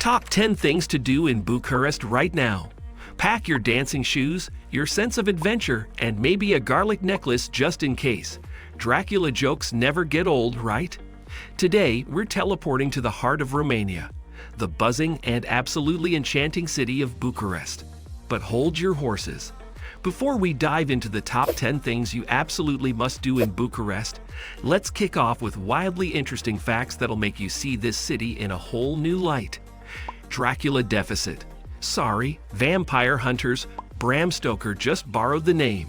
Top 10 things to do in Bucharest right now. Pack your dancing shoes, your sense of adventure, and maybe a garlic necklace just in case. Dracula jokes never get old, right? Today, we're teleporting to the heart of Romania, the buzzing and absolutely enchanting city of Bucharest. But hold your horses. Before we dive into the top 10 things you absolutely must do in Bucharest, let's kick off with wildly interesting facts that'll make you see this city in a whole new light. Dracula deficit. Sorry, vampire hunters, Bram Stoker just borrowed the name.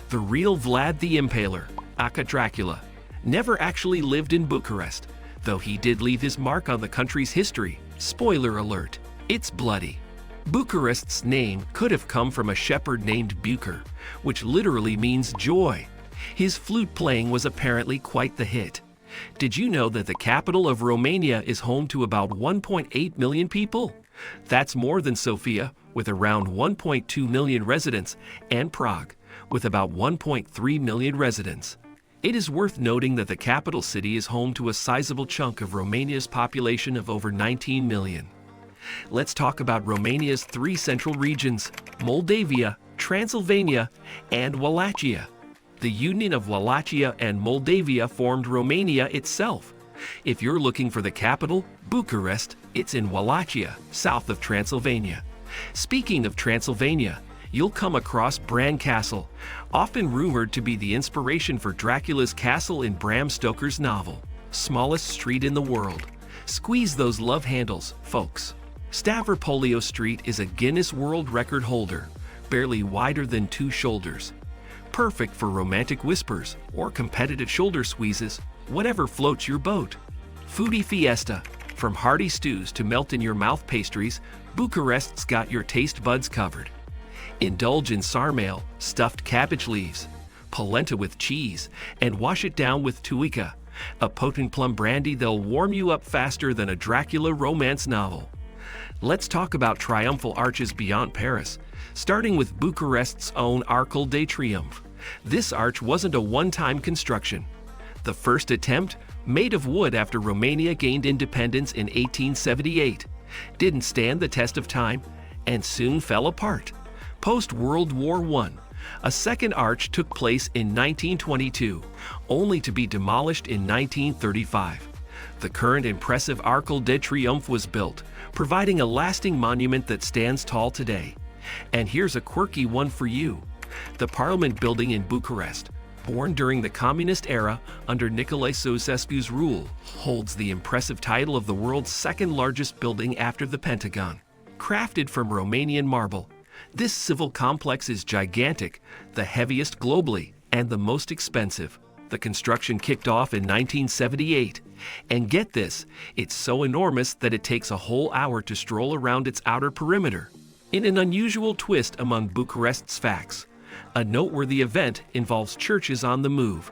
The real Vlad the Impaler, aka Dracula, never actually lived in Bucharest, though he did leave his mark on the country's history. Spoiler alert, it's bloody. Bucharest's name could have come from a shepherd named Bucur, which literally means joy. His flute playing was apparently quite the hit. Did you know that the capital of Romania is home to about 1.8 million people? That's more than Sofia, with around 1.2 million residents, and Prague, with about 1.3 million residents. It is worth noting that the capital city is home to a sizable chunk of Romania's population of over 19 million. Let's talk about Romania's three central regions, Moldavia, Transylvania, and Wallachia. The union of Wallachia and Moldavia formed Romania itself. If you're looking for the capital, Bucharest, it's in Wallachia, south of Transylvania. Speaking of Transylvania, you'll come across Bran Castle, often rumored to be the inspiration for Dracula's castle in Bram Stoker's novel. Smallest street in the world. Squeeze those love handles, folks. Stavropolio Street is a Guinness World Record holder, barely wider than 2 shoulders. Perfect for romantic whispers or competitive shoulder squeezes, whatever floats your boat. Foodie fiesta. From hearty stews to melt-in-your-mouth pastries, Bucharest's got your taste buds covered. Indulge in sarmale, stuffed cabbage leaves, polenta with cheese, and wash it down with tuica, a potent plum brandy that'll warm you up faster than a Dracula romance novel. Let's talk about triumphal arches beyond Paris, starting with Bucharest's own Arcul de Triomphe. This arch wasn't a one-time construction. The first attempt, made of wood after Romania gained independence in 1878, didn't stand the test of time and soon fell apart. Post-World War I, a second arch took place in 1922, only to be demolished in 1935. The current impressive Arcul de Triomphe was built, providing a lasting monument that stands tall today. And here's a quirky one for you. The Parliament building in Bucharest, born during the communist era under Nicolae Ceausescu's rule, holds the impressive title of the world's second largest building after the Pentagon. Crafted from Romanian marble, this civil complex is gigantic, the heaviest globally, and the most expensive. The construction kicked off in 1978, and get this, it's so enormous that it takes a whole hour to stroll around its outer perimeter. In an unusual twist among Bucharest's facts, a noteworthy event involves churches on the move.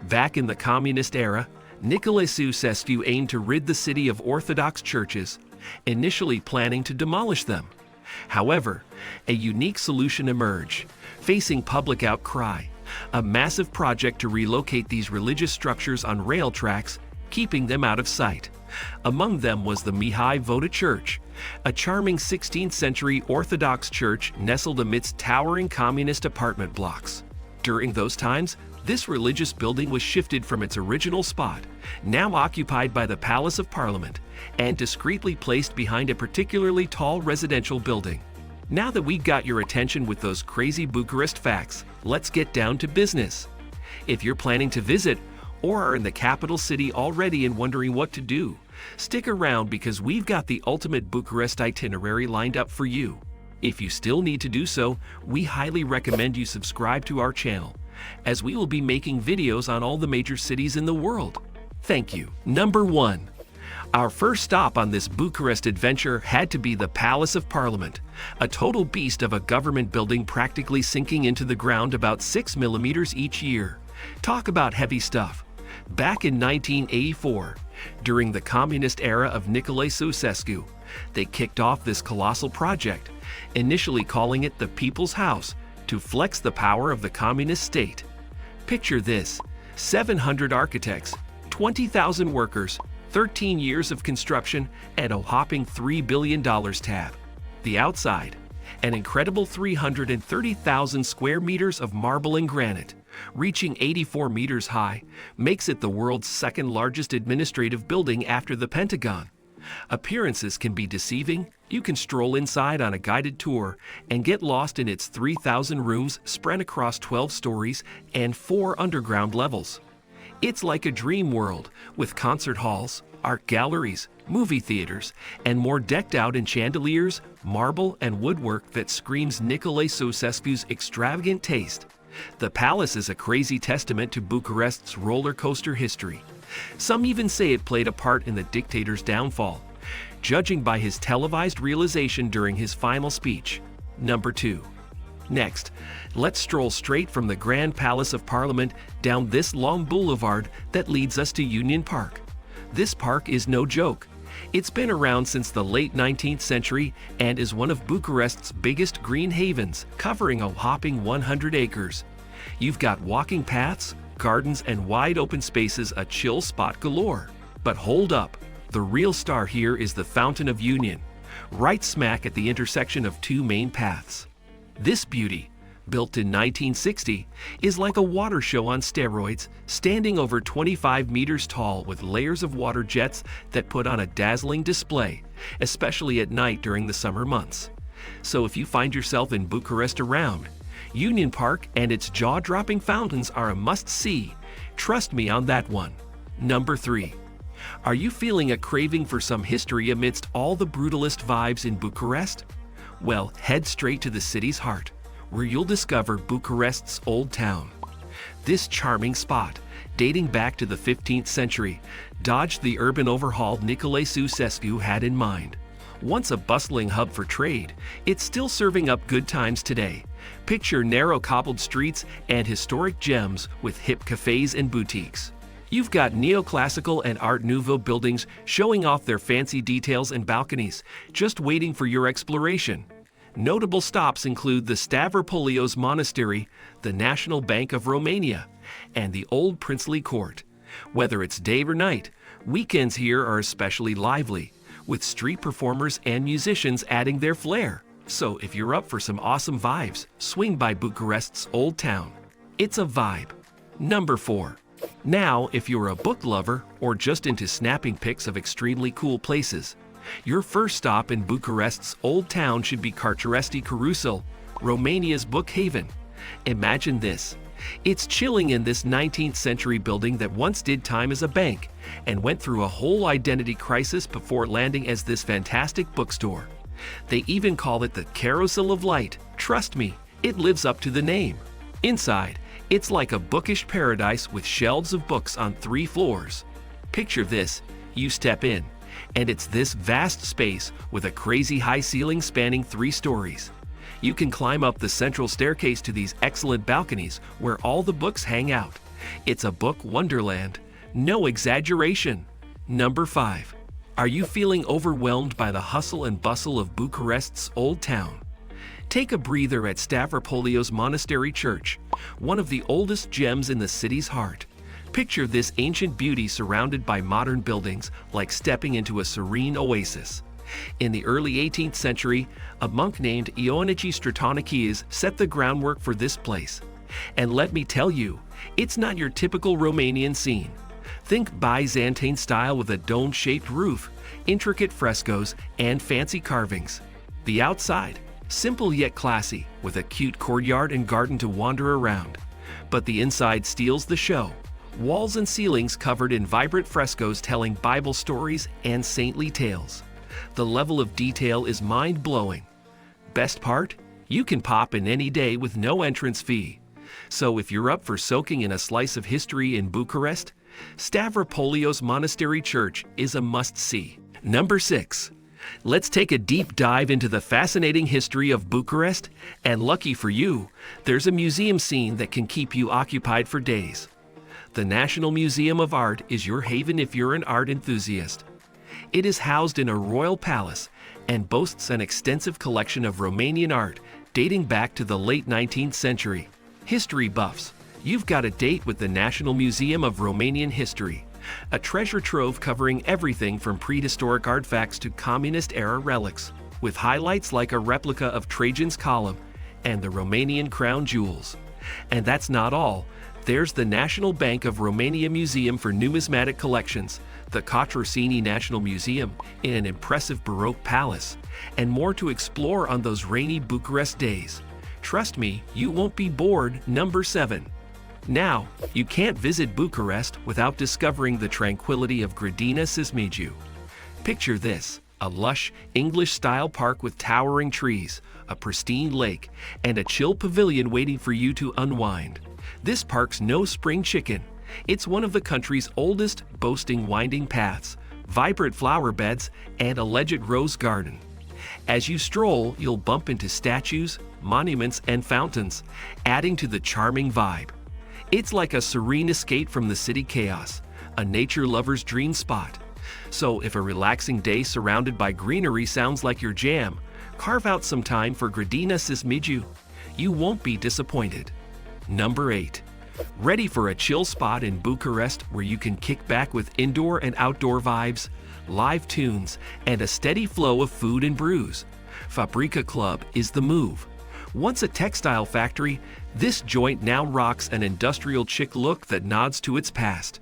Back in the communist era, Nicolae Ceausescu aimed to rid the city of Orthodox churches, initially planning to demolish them. However, a unique solution emerged, facing public outcry, a massive project to relocate these religious structures on rail tracks, keeping them out of sight. Among them was the Mihai Voda Church, a charming 16th century Orthodox church nestled amidst towering communist apartment blocks. During those times, this religious building was shifted from its original spot, now occupied by the Palace of Parliament, and discreetly placed behind a particularly tall residential building. Now that we've got your attention with those crazy Bucharest facts, let's get down to business. If you're planning to visit, or are in the capital city already and wondering what to do, stick around because we've got the ultimate Bucharest itinerary lined up for you. If you still need to do so, we highly recommend you subscribe to our channel, as we will be making videos on all the major cities in the world. Thank you. Number 1. Our first stop on this Bucharest adventure had to be the Palace of Parliament, a total beast of a government building practically sinking into the ground about 6 millimeters each year. Talk about heavy stuff. Back in 1984, during the communist era of Nicolae Ceausescu, they kicked off this colossal project, initially calling it the People's House, to flex the power of the communist state. Picture this: 700 architects, 20,000 workers, 13 years of construction and a whopping $3 billion tab. The outside, an incredible 330,000 square meters of marble and granite, reaching 84 meters high, makes it the world's second largest administrative building after the Pentagon. Appearances can be deceiving. You can stroll inside on a guided tour and get lost in its 3,000 rooms spread across 12 stories and 4 underground levels. It's like a dream world with concert halls, art galleries, movie theaters, and more decked out in chandeliers, marble, and woodwork that screams Nicolae Ceausescu's extravagant taste. The palace is a crazy testament to Bucharest's roller coaster history. Some even say it played a part in the dictator's downfall, judging by his televised realization during his final speech. Number 2. Next, let's stroll straight from the Grand Palace of Parliament down this long boulevard that leads us to Union Park. This park is no joke. It's been around since the late 19th century and is one of Bucharest's biggest green havens, covering a whopping 100 acres. You've got walking paths, gardens, and wide open spaces, a chill spot galore. But hold up, the real star here is the Fountain of Union, right smack at the intersection of 2 main paths. This beauty, built in 1960, is like a water show on steroids, standing over 25 meters tall with layers of water jets that put on a dazzling display, especially at night during the summer months. So if you find yourself in Bucharest around, Union Park and its jaw-dropping fountains are a must-see. Trust me on that one. Number 3. Are you feeling a craving for some history amidst all the brutalist vibes in Bucharest? Well, head straight to the city's heart, where you'll discover Bucharest's Old Town. This charming spot, dating back to the 15th century, dodged the urban overhaul Nicolae Ceausescu had in mind. Once a bustling hub for trade, it's still serving up good times today. Picture narrow cobbled streets and historic gems with hip cafes and boutiques. You've got neoclassical and Art Nouveau buildings showing off their fancy details and balconies, just waiting for your exploration. Notable stops include the Stavropolios Monastery, the National Bank of Romania, and the Old Princely Court. Whether it's day or night, weekends here are especially lively, with street performers and musicians adding their flair. So if you're up for some awesome vibes, swing by Bucharest's Old Town. It's a vibe. Number 4. Now, if you're a book lover or just into snapping pics of extremely cool places, your first stop in Bucharest's Old Town should be Caru, Romania's book haven. Imagine this. It's chilling in this 19th century building that once did time as a bank and went through a whole identity crisis before landing as this fantastic bookstore. They even call it the Carousel of Light. Trust me, it lives up to the name. Inside, it's like a bookish paradise with shelves of books on 3 floors. Picture this, you step in, and it's this vast space with a crazy high ceiling spanning 3 stories. You can climb up the central staircase to these excellent balconies where all the books hang out. It's a book wonderland. No exaggeration. Number 5. Are you feeling overwhelmed by the hustle and bustle of Bucharest's Old Town? Take a breather at Stavropolios Monastery Church, one of the oldest gems in the city's heart. Picture this ancient beauty surrounded by modern buildings, like stepping into a serene oasis. In the early 18th century, a monk named Ioanici Stratonakis set the groundwork for this place. And let me tell you, it's not your typical Romanian scene. Think Byzantine style with a dome-shaped roof, intricate frescoes, and fancy carvings. The outside, simple yet classy, with a cute courtyard and garden to wander around. But the inside steals the show. Walls and ceilings covered in vibrant frescoes telling Bible stories and saintly tales. The level of detail is mind-blowing. Best part? You can pop in any day with no entrance fee. So if you're up for soaking in a slice of history in Bucharest, Stavropolios Monastery Church is a must-see. Number 6. Let's take a deep dive into the fascinating history of Bucharest, and lucky for you, there's a museum scene that can keep you occupied for days. The National Museum of Art is your haven if you're an art enthusiast. It is housed in a royal palace and boasts an extensive collection of Romanian art dating back to the late 19th century. History buffs, you've got a date with the National Museum of Romanian History, A treasure trove covering everything from prehistoric artifacts to communist-era relics, with highlights like a replica of Trajan's Column and the Romanian crown jewels. And that's not all. There's the National Bank of Romania Museum for numismatic collections, the Caru National Museum in an impressive Baroque palace, and more to explore on those rainy Bucharest days. Trust me, you won't be bored. Number 7. Now, you can't visit Bucharest without discovering the tranquility of Ginassu. Picture this: a lush, English-style park with towering trees, a pristine lake, and a chill pavilion waiting for you to unwind. This park's no spring chicken. It's one of the country's oldest, boasting winding paths, vibrant flower beds, and alleged rose garden. As you stroll, you'll bump into statues, monuments, and fountains, adding to the charming vibe. It's like a serene escape from the city chaos, a nature lover's dream spot. So if a relaxing day surrounded by greenery sounds like your jam, carve out some time for Ginassu. You won't be disappointed. Number 8. Ready for a chill spot in Bucharest where you can kick back with indoor and outdoor vibes, live tunes, and a steady flow of food and brews? Fabria Club is the move. Once a textile factory, this joint now rocks an industrial chic look that nods to its past.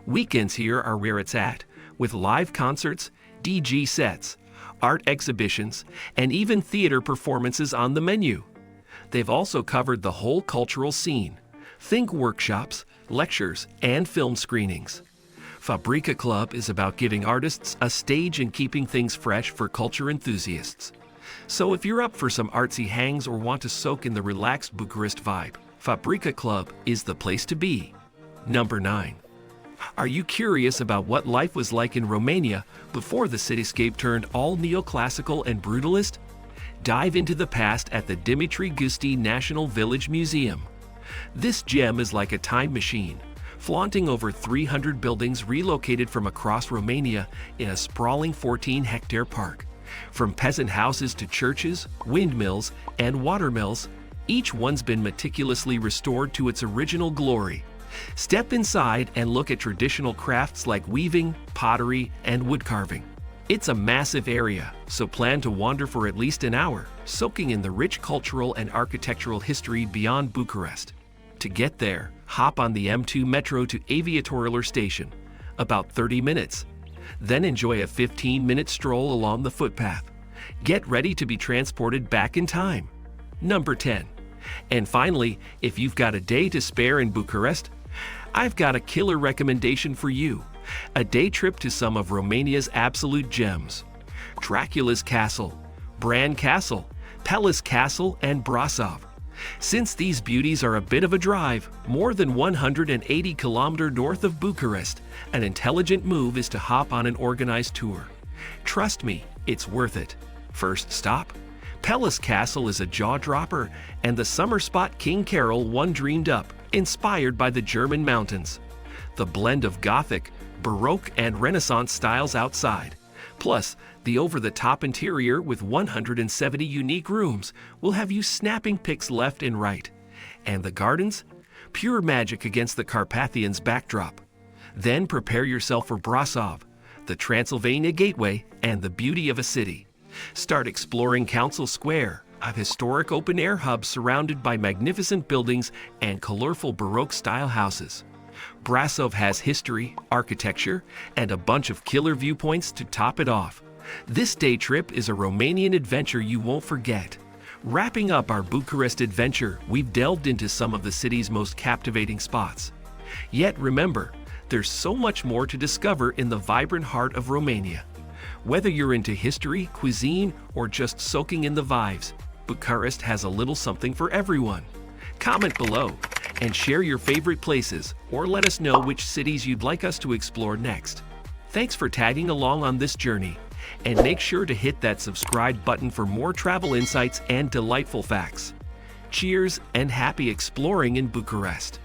Weekends here are where it's at, with live concerts, DJ sets, art exhibitions, and even theater performances on the menu. They've also covered the whole cultural scene. Think workshops, lectures, and film screenings. Fabria Club is about giving artists a stage and keeping things fresh for culture enthusiasts. So if you're up for some artsy hangs or want to soak in the relaxed Bucharest vibe, Fabria Club is the place to be. Number 9. Are you curious about what life was like in Romania before the cityscape turned all neoclassical and brutalist? Dive into the past at the Dimitrescu National Village Museum. This gem is like a time machine, flaunting over 300 buildings relocated from across Romania in a sprawling 14-hectare park. From peasant houses to churches, windmills, and watermills, each one's been meticulously restored to its original glory. Step inside and look at traditional crafts like weaving, pottery, and woodcarving. It's a massive area, so plan to wander for at least an hour, soaking in the rich cultural and architectural history beyond Bucharest. To get there, hop on the M2 metro to Aviatorul Station, about 30 minutes. Then enjoy a 15-minute stroll along the footpath. Get ready to be transported back in time. Number 10. And finally, if you've got a day to spare in Bucharest, I've got a killer recommendation for you. A day trip to some of Romania's absolute gems. Dracula's Castle, Bran Castle, Pelis Castle, and Brasov. Since these beauties are a bit of a drive, more than 180 kilometers north of Bucharest, an intelligent move is to hop on an organized tour. Trust me, it's worth it. First stop? Pelis Castle is a jaw-dropper and the summer spot King Caru I dreamed up, inspired by the German mountains. The blend of Gothic, Baroque, and Renaissance styles outside, plus the over-the-top interior with 170 unique rooms, will have you snapping pics left and right. And the gardens? Pure magic against the Carpathians' backdrop. Then prepare yourself for Brasov, the Transylvania gateway, and the beauty of a city. Start exploring Council Square, a historic open-air hub surrounded by magnificent buildings and colorful Baroque-style houses. Brasov has history, architecture, and a bunch of killer viewpoints to top it off. This day trip is a Romanian adventure you won't forget. Wrapping up our Bucharest adventure, we've delved into some of the city's most captivating spots. Yet remember, there's so much more to discover in the vibrant heart of Romania. Whether you're into history, cuisine, or just soaking in the vibes, Bucharest has a little something for everyone. Comment below and share your favorite places, or let us know which cities you'd like us to explore next. Thanks for tagging along on this journey, and make sure to hit that subscribe button for more travel insights and delightful facts. Cheers and happy exploring in Bucharest!